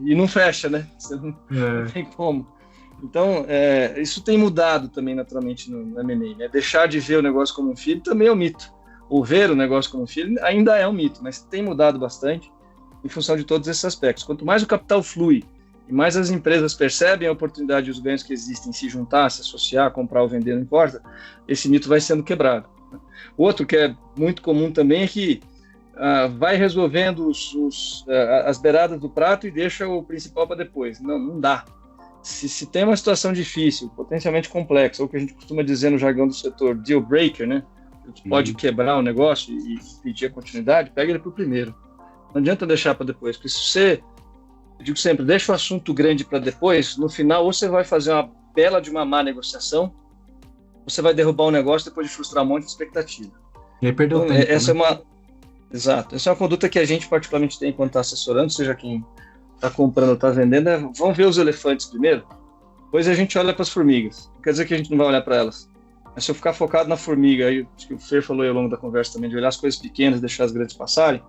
e não fecha, né? Você não tem como. Então, isso tem mudado também naturalmente no M&A, né? Deixar de ver o negócio como um filho também é um mito. Ou ver o negócio como um filho ainda é um mito, mas tem mudado bastante em função de todos esses aspectos. Quanto mais o capital flui e mais as empresas percebem a oportunidade e os ganhos que existem, se juntar, se associar, comprar ou vender, não importa, esse mito vai sendo quebrado. Outro que é muito comum também é que vai resolvendo as beiradas do prato e deixa o principal para depois. Não dá. Se tem uma situação difícil, potencialmente complexa, ou que a gente costuma dizer no jargão do setor, deal breaker, né? Pode quebrar o negócio e pedir a continuidade, pega ele para o primeiro. Não adianta deixar para depois, porque eu digo sempre, deixa o assunto grande para depois, no final ou você vai fazer uma bela de uma má negociação, ou você vai derrubar o negócio depois de frustrar um monte de expectativa. E aí perdeu tempo, essa né? Exato. Essa é uma conduta que a gente particularmente tem quando está assessorando, seja quem está comprando ou está vendendo, vamos ver os elefantes primeiro, depois a gente olha para as formigas. Não quer dizer que a gente não vai olhar para elas. Mas se eu ficar focado na formiga, aí, acho que o Fer falou aí ao longo da conversa também, de olhar as coisas pequenas e deixar as grandes passarem,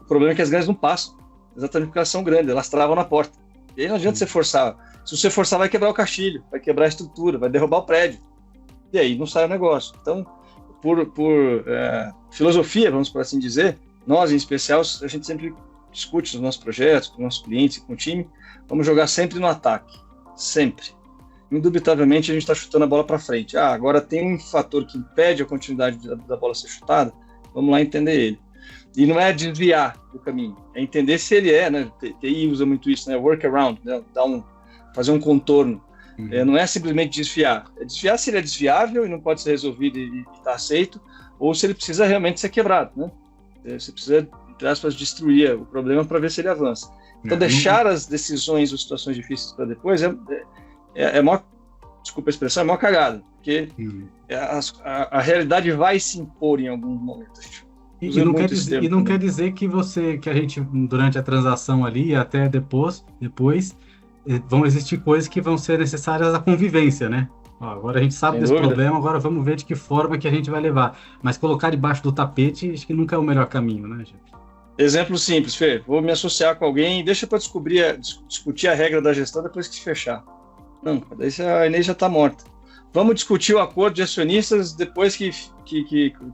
o problema é que as grandes não passam, exatamente porque elas são grandes, elas travam na porta. E aí não adianta você forçar. Se você forçar, vai quebrar o caixilho, vai quebrar a estrutura, vai derrubar o prédio. E aí não sai o negócio. Então, por filosofia, vamos por assim dizer, nós em especial, a gente sempre discute nos nossos projetos, com os nossos clientes, com o time, vamos jogar sempre no ataque. Sempre. Indubitavelmente a gente está chutando a bola para frente. Agora tem um fator que impede a continuidade da bola ser chutada, vamos lá entender ele. E não é desviar do caminho, é entender se ele né? TI usa muito isso, né? Workaround, né? Fazer um contorno. Não é simplesmente desviar. É desviar se ele é desviável e não pode ser resolvido e está aceito, ou se ele precisa realmente ser quebrado, né? Você precisa, entre aspas, destruir o problema para ver se ele avança. Então, deixar as decisões ou situações difíceis para depois desculpa a expressão, é maior cagada, porque a realidade vai se impor em alguns momentos. E não quer dizer que a gente, durante a transação ali e até depois vão existir coisas que vão ser necessárias à convivência, né? Agora a gente sabe desse problema, agora vamos ver de que forma que a gente vai levar. Mas colocar debaixo do tapete, acho que nunca é o melhor caminho, né, gente? Exemplo simples, Fê. Vou me associar com alguém e deixa para discutir a regra da gestão depois que se fechar. Não, daí a Inês já está morta. Vamos discutir o acordo de acionistas depois que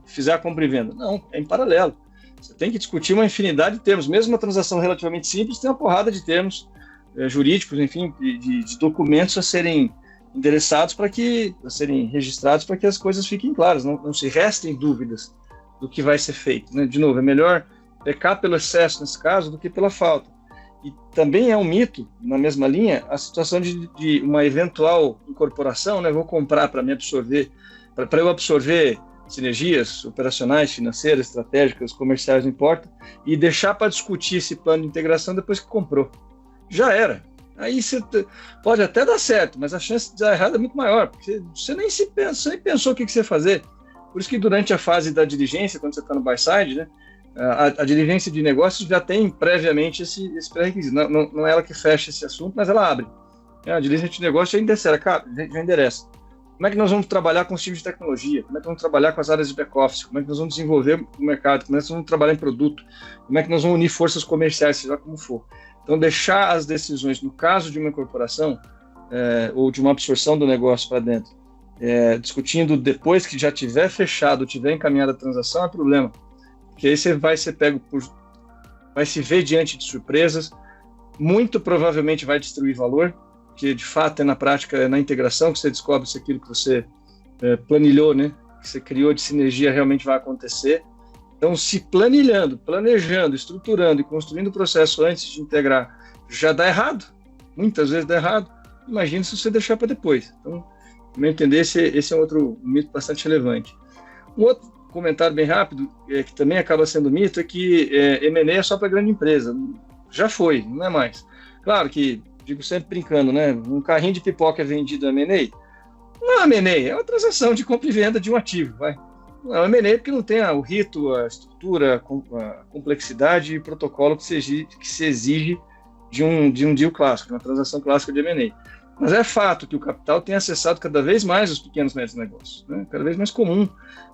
fizer a compra e venda. Não, é em paralelo. Você tem que discutir uma infinidade de termos. Mesmo uma transação relativamente simples, tem uma porrada de termos jurídicos, enfim, de documentos a serem endereçados a serem registrados para que as coisas fiquem claras, não se restem dúvidas do que vai ser feito, né? De novo, é melhor pecar pelo excesso nesse caso do que pela falta. E também é um mito, na mesma linha, a situação de uma eventual incorporação, né? Vou comprar para me absorver, para eu absorver sinergias operacionais, financeiras, estratégicas, comerciais, não importa, e deixar para discutir esse plano de integração depois que comprou. Já era. Aí você pode até dar certo, mas a chance de dar errado é muito maior, porque você nem pensou o que você ia fazer. Por isso que durante a fase da diligência, quando você está no buy side, né, a diligência de negócios já tem previamente esse pré-requisito. Não é ela que fecha esse assunto, mas ela abre. A diligência de negócio já endereça. Como é que nós vamos trabalhar com os times de tecnologia? Como é que vamos trabalhar com as áreas de back-office? Como é que nós vamos desenvolver o mercado? Como é que nós vamos trabalhar em produto? Como é que nós vamos unir forças comerciais, seja como for? Então, deixar as decisões, no caso de uma incorporação ou de uma absorção do negócio para dentro, discutindo depois que já tiver fechado, tiver encaminhada a transação, é problema. Porque aí você vai ser vai se ver diante de surpresas, muito provavelmente vai destruir valor, que de fato na prática é na integração que você descobre se aquilo que você planilhou, né? Que você criou de sinergia realmente vai acontecer. Então, se planejando, estruturando e construindo o processo antes de integrar já dá errado, muitas vezes dá errado, imagina se você deixar para depois. Então, no meu entender, esse é outro mito bastante relevante. Um outro comentário bem rápido, que também acaba sendo mito, é que M&A é só para grande empresa. Já foi, não é mais. Claro que, digo sempre brincando, né? Um carrinho de pipoca é vendido a M&A. Não é M&A, é uma transação de compra e venda de um ativo, vai. Não é M&A porque não tem o rito, a estrutura, a complexidade e protocolo que se exige de um deal clássico, de uma transação clássica de M&A. Mas é fato que o capital tem acessado cada vez mais os pequenos e médios negócios, né? Cada vez mais comum.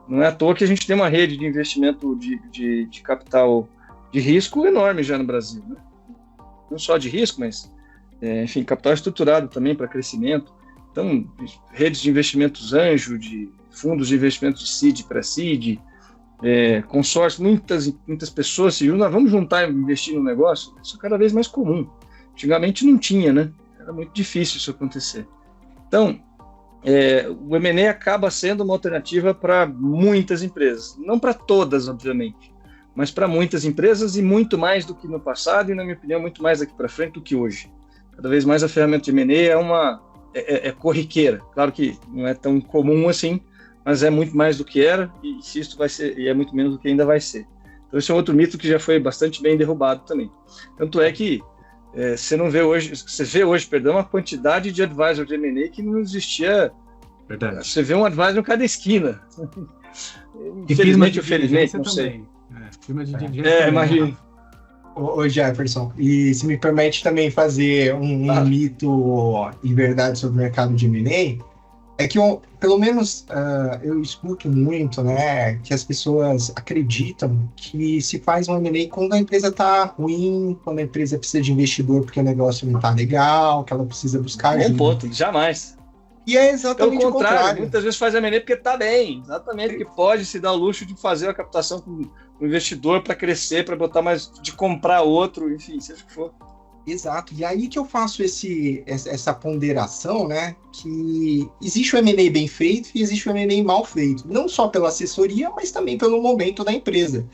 Não é à toa que a gente tem uma rede de investimento de capital de risco enorme já no Brasil, né? Não só de risco, mas, enfim, capital estruturado também para crescimento. Então, redes de investimentos anjo, de fundos de investimento de seed, pré-seed, consórcio, muitas pessoas se juntam, vamos juntar e investir no negócio. Isso é cada vez mais comum. Antigamente não tinha, né? Era muito difícil isso acontecer. Então, o M&A acaba sendo uma alternativa para muitas empresas. Não para todas, obviamente, mas para muitas empresas e muito mais do que no passado e, na minha opinião, muito mais daqui para frente do que hoje. Cada vez mais a ferramenta de M&A é corriqueira. Claro que não é tão comum assim, mas é muito mais do que era e se isso vai ser, e é muito menos do que ainda vai ser. Então esse é um outro mito que já foi bastante bem derrubado também. Tanto é que você vê hoje, uma quantidade de advisor de M&A que não existia. Verdade. Você vê um advisor em cada esquina. Infelizmente, não sei. Firma de diligência. Imagino. Ô Jefferson, e se me permite também fazer um mito e verdade sobre o mercado de M&A, é que pelo menos eu escuto muito, né, que as pessoas acreditam que se faz um M&A quando a empresa está ruim, quando a empresa precisa de investidor porque o negócio não está legal, que ela precisa buscar ajuda. Bom ponto, jamais. E é exatamente o contrário. Muitas vezes faz M&A porque está bem, exatamente, porque pode se dar o luxo de fazer a captação com o investidor para crescer, para botar mais, de comprar outro, enfim, seja o que for. Exato, e aí que eu faço essa ponderação, né, que existe o M&A bem feito e existe o M&A mal feito, não só pela assessoria, mas também pelo momento da empresa,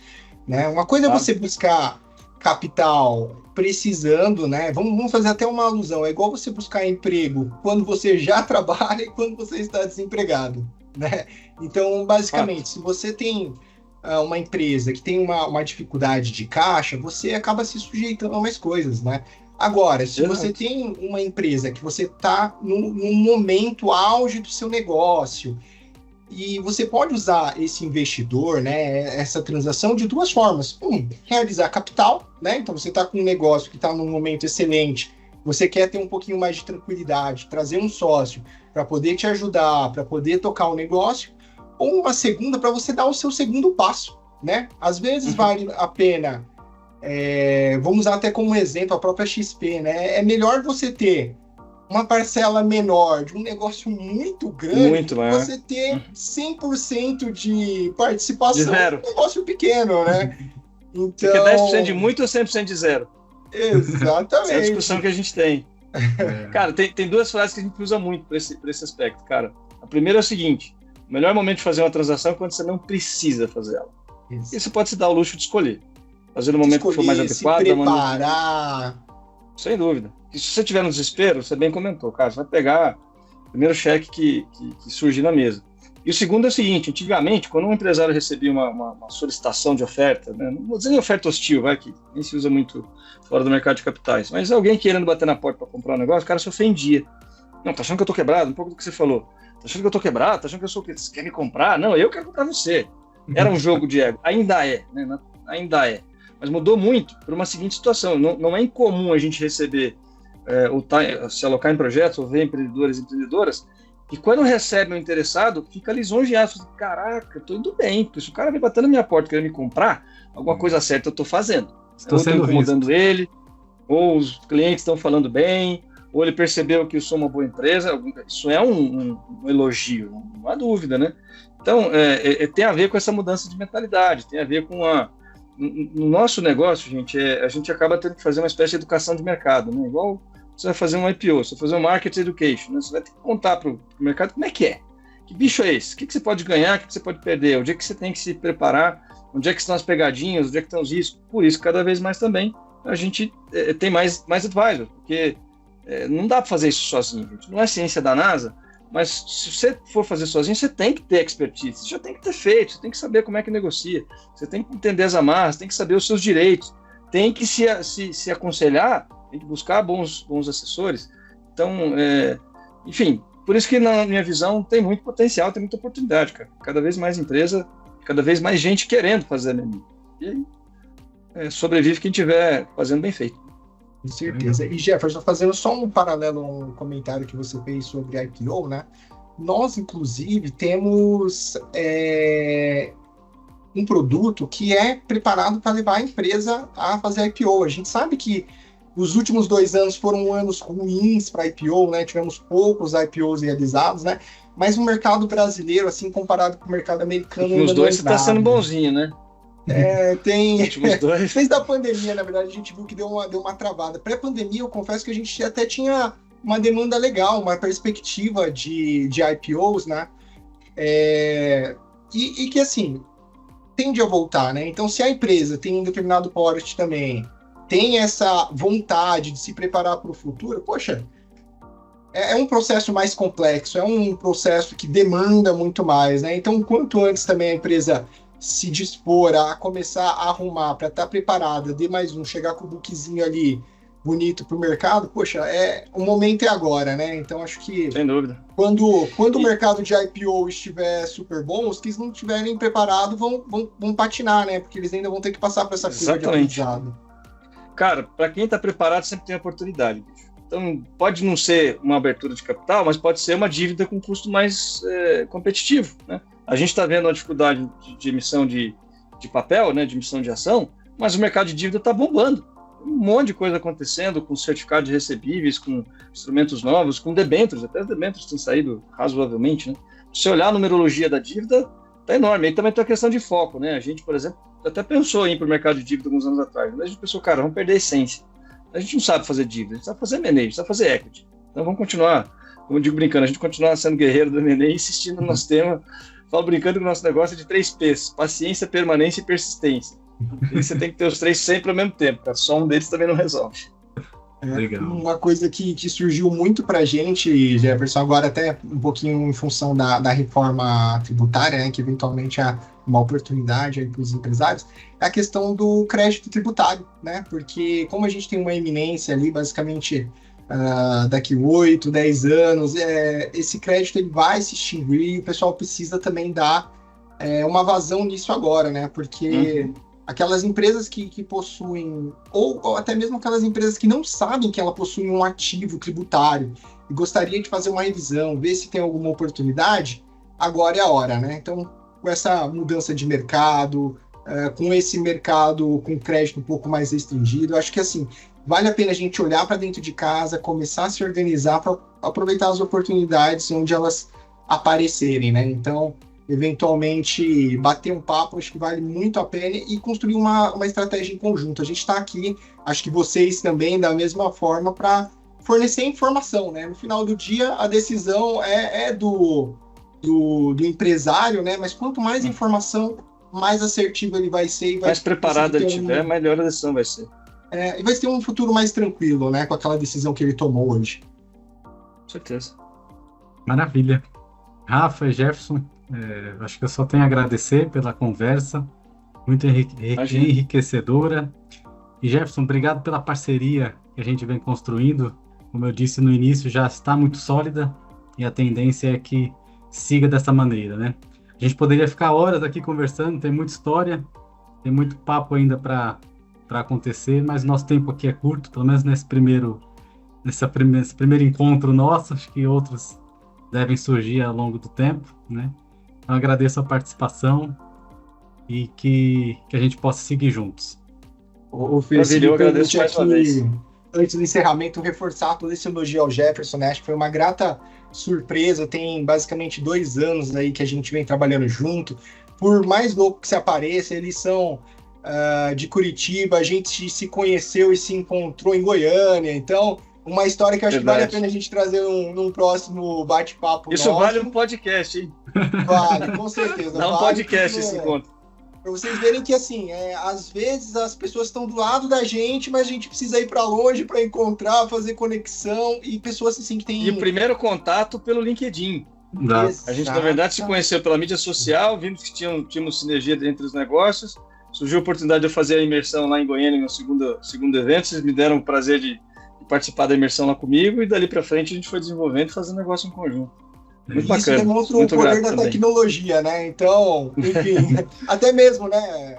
né? Uma coisa é você buscar capital precisando, né, vamos fazer até uma alusão, é igual você buscar emprego quando você já trabalha e quando você está desempregado, né? Então, basicamente, se você tem uma empresa que tem uma dificuldade de caixa, você acaba se sujeitando a mais coisas, né? Agora, se você tem uma empresa que você está num momento auge do seu negócio e você pode usar esse investidor, né, essa transação de duas formas. Realizar capital, né? Então você está com um negócio que está num momento excelente, você quer ter um pouquinho mais de tranquilidade, trazer um sócio para poder te ajudar, para poder tocar o negócio, ou uma segunda para você dar o seu segundo passo, né? Às vezes vale a pena, vamos usar até como exemplo a própria XP, né? É melhor você ter uma parcela menor de um negócio muito grande, você ter 100% de participação de um negócio pequeno, né? Então... Porque 10% de muito ou 100% de zero? Exatamente. Essa é a discussão que a gente tem. Cara, tem duas frases que a gente usa muito para esse aspecto, cara. A primeira é o seguinte: o melhor momento de fazer uma transação é quando você não precisa fazer ela. Isso. E você pode se dar o luxo de escolher. Fazer no momento que for mais adequado. Se preparar. Sem dúvida. E se você tiver no desespero, você bem comentou, cara, você vai pegar o primeiro cheque que surgir na mesa. E o segundo é o seguinte: antigamente, quando um empresário recebia uma solicitação de oferta, né, não vou dizer nem oferta hostil, vai, que nem se usa muito fora do mercado de capitais, mas alguém querendo bater na porta para comprar um negócio, o cara se ofendia. Não, tá achando que eu tô quebrado? Um pouco do que você falou. Tá achando que eu tô quebrado? Tá achando que eu sou o quê? Você quer me comprar? Não, eu quero comprar você. Era um jogo de ego. Ainda é, né? Ainda é. Mas mudou muito por uma seguinte situação. Não é incomum a gente receber, se alocar em projetos ou ver empreendedores e empreendedoras, e quando recebe um interessado, fica lisonjeado. Fala, caraca, eu tô indo bem. Se o cara vem batendo na minha porta querendo me comprar, alguma coisa certa eu tô fazendo. Estou incomodando ele, ou os clientes estão falando bem, ou ele percebeu que eu sou uma boa empresa. Isso é um elogio, não há dúvida, né? Então, tem a ver com essa mudança de mentalidade, tem a ver com no nosso negócio, gente, a gente acaba tendo que fazer uma espécie de educação de mercado, né? Igual você vai fazer um IPO, você vai fazer um market education, né? Você vai ter que contar para o mercado como é que é. Que bicho é esse? O que você pode ganhar, o que você pode perder? Onde é que você tem que se preparar? Onde é que estão as pegadinhas? Onde é que estão os riscos? Por isso, cada vez mais também, a gente tem mais advisor, porque não dá para fazer isso sozinho, gente. Não é ciência da NASA, mas se você for fazer sozinho, você tem que ter expertise, você já tem que ter feito, você tem que saber como é que negocia, você tem que entender as amarras, tem que saber os seus direitos, tem que se aconselhar, tem que buscar bons assessores. Então, enfim, por isso que na minha visão tem muito potencial, tem muita oportunidade, cara. Cada vez mais empresa, cada vez mais gente querendo fazer M&A. E aí, sobrevive quem estiver fazendo bem feito. Com certeza. E Jefferson, fazendo só um paralelo, um comentário que você fez sobre IPO, né? Nós, inclusive, temos um produto que é preparado para levar a empresa a fazer IPO. A gente sabe que os últimos 2 anos foram anos ruins para IPO, né? Tivemos poucos IPOs realizados, né? Mas o mercado brasileiro, assim, comparado com o mercado americano... Os dois você está sendo bonzinho, né? Tem... Dois. Desde a pandemia, na verdade, a gente viu que deu uma travada. Pré-pandemia, eu confesso que a gente até tinha uma demanda legal, uma perspectiva de IPOs, né? E que, assim, tende a voltar, né? Então, se a empresa tem um determinado porte também, tem essa vontade de se preparar para o futuro, poxa, é um processo mais complexo, é um processo que demanda muito mais, né? Então, quanto antes também a empresa se dispor a começar a arrumar para estar preparada, dê mais um, chegar com o bookzinho ali bonito para o mercado, poxa, o momento é agora, né? Então, acho que... Sem dúvida. Quando o mercado de IPO estiver super bom, os que não estiverem preparados vão patinar, né? Porque eles ainda vão ter que passar por essa curva de aprendizado. Cara, para quem está preparado sempre tem oportunidade, bicho. Então, pode não ser uma abertura de capital, mas pode ser uma dívida com custo mais competitivo, né? A gente está vendo a dificuldade de emissão de papel, né, de emissão de ação, mas o mercado de dívida está bombando. Tem um monte de coisa acontecendo com certificados de recebíveis, com instrumentos novos, com debêntures, até os debêntures têm saído razoavelmente, né? Se você olhar a numerologia da dívida, está enorme. Aí também tem a questão de foco, né? A gente, por exemplo, até pensou em ir para o mercado de dívida alguns anos atrás, mas a gente pensou, cara, vamos perder a essência. A gente não sabe fazer dívida, a gente sabe fazer M&A, a gente sabe fazer equity. Então vamos continuar, como eu digo brincando, a gente continuar sendo guerreiro do M&A e insistindo no nosso tema. Falo brincando que o nosso negócio é de 3 P's: paciência, permanência e persistência. E você tem que ter os 3 sempre ao mesmo tempo, cara. Só um deles também não resolve. Legal. Uma coisa que surgiu muito pra gente, Jefferson, agora até um pouquinho em função da reforma tributária, né, que eventualmente é uma oportunidade para os empresários, é a questão do crédito tributário, né? Porque como a gente tem uma eminência ali, basicamente daqui 8, 10 anos, esse crédito ele vai se extinguir e o pessoal precisa também dar uma vazão nisso agora, né? Porque aquelas empresas que possuem, ou até mesmo aquelas empresas que não sabem que ela possui um ativo tributário e gostaria de fazer uma revisão, ver se tem alguma oportunidade, agora é a hora, né? Então, com essa mudança de mercado, com esse mercado com crédito um pouco mais restringido, acho que assim, vale a pena a gente olhar para dentro de casa, começar a se organizar para aproveitar as oportunidades onde elas aparecerem, né? Então, eventualmente, bater um papo, acho que vale muito a pena e construir uma estratégia em conjunto. A gente está aqui, acho que vocês também, da mesma forma, para fornecer informação, né? No final do dia, a decisão é do empresário, né? Mas quanto mais informação, mais assertivo ele vai ser. E vai mais preparado ele tiver, melhor a decisão vai ser. E vai ter um futuro mais tranquilo, né? Com aquela decisão que ele tomou hoje. Com certeza. Maravilha. Rafa, Jefferson, acho que eu só tenho a agradecer pela conversa, muito enriquecedora. E Jefferson, obrigado pela parceria que a gente vem construindo. Como eu disse no início, já está muito sólida e a tendência é que siga dessa maneira, né? A gente poderia ficar horas aqui conversando, tem muita história, tem muito papo ainda para acontecer, mas nosso tempo aqui é curto, pelo menos nesse primeiro encontro nosso, acho que outros devem surgir ao longo do tempo, né? Então, agradeço a participação e que a gente possa seguir juntos. Eu agradeço mais uma vez. Antes do encerramento, reforçar todo esse elogio ao Jefferson, né? Acho que foi uma grata surpresa. Tem basicamente 2 anos aí que a gente vem trabalhando junto. Por mais louco que se apareça, eles são de Curitiba, a gente se conheceu e se encontrou em Goiânia. Então, uma história que eu acho que vale a Verdade. pena a gente trazer num próximo bate-papo Isso nosso. vale um podcast, hein? Vale, com certeza. Dá um vale, podcast porque, esse encontro. Pra vocês verem que, assim, às vezes as pessoas estão do lado da gente, mas a gente precisa ir para longe para encontrar, fazer conexão, e pessoas assim que têm... E o primeiro contato pelo LinkedIn. A gente, na verdade, se conheceu pela mídia social, vimos que tínhamos sinergia entre os negócios. Surgiu a oportunidade de eu fazer a imersão lá em Goiânia no segundo evento. Vocês me deram o prazer de participar da imersão lá comigo, e dali para frente a gente foi desenvolvendo e fazendo negócio em conjunto. Muito bacana. Isso demonstra o muito poder grato da também. tecnologia, né? Então, enfim, até mesmo, né?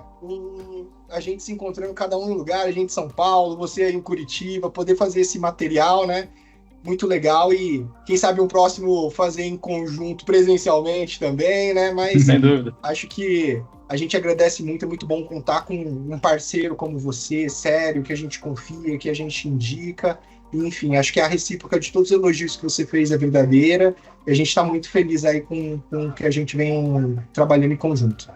A gente se encontrando cada um em um lugar, a gente em São Paulo, você aí em Curitiba, poder fazer esse material, né? Muito legal, e quem sabe um próximo fazer em conjunto presencialmente também, né? Mas Sem dúvida. acho que a gente agradece muito, é muito bom contar com um parceiro como você, sério, que a gente confia, que a gente indica. Enfim, acho que a recíproca de todos os elogios que você fez é verdadeira, e a gente está muito feliz aí com o que a gente vem trabalhando em conjunto.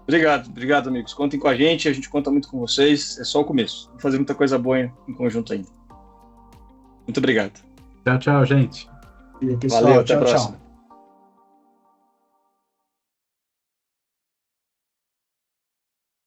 Obrigado, amigos. Contem com a gente conta muito com vocês, é só o começo. Vamos fazer muita coisa boa em conjunto ainda. Muito obrigado. Tchau, gente. E, pessoal, Valeu, até a tchau, próxima. tchau.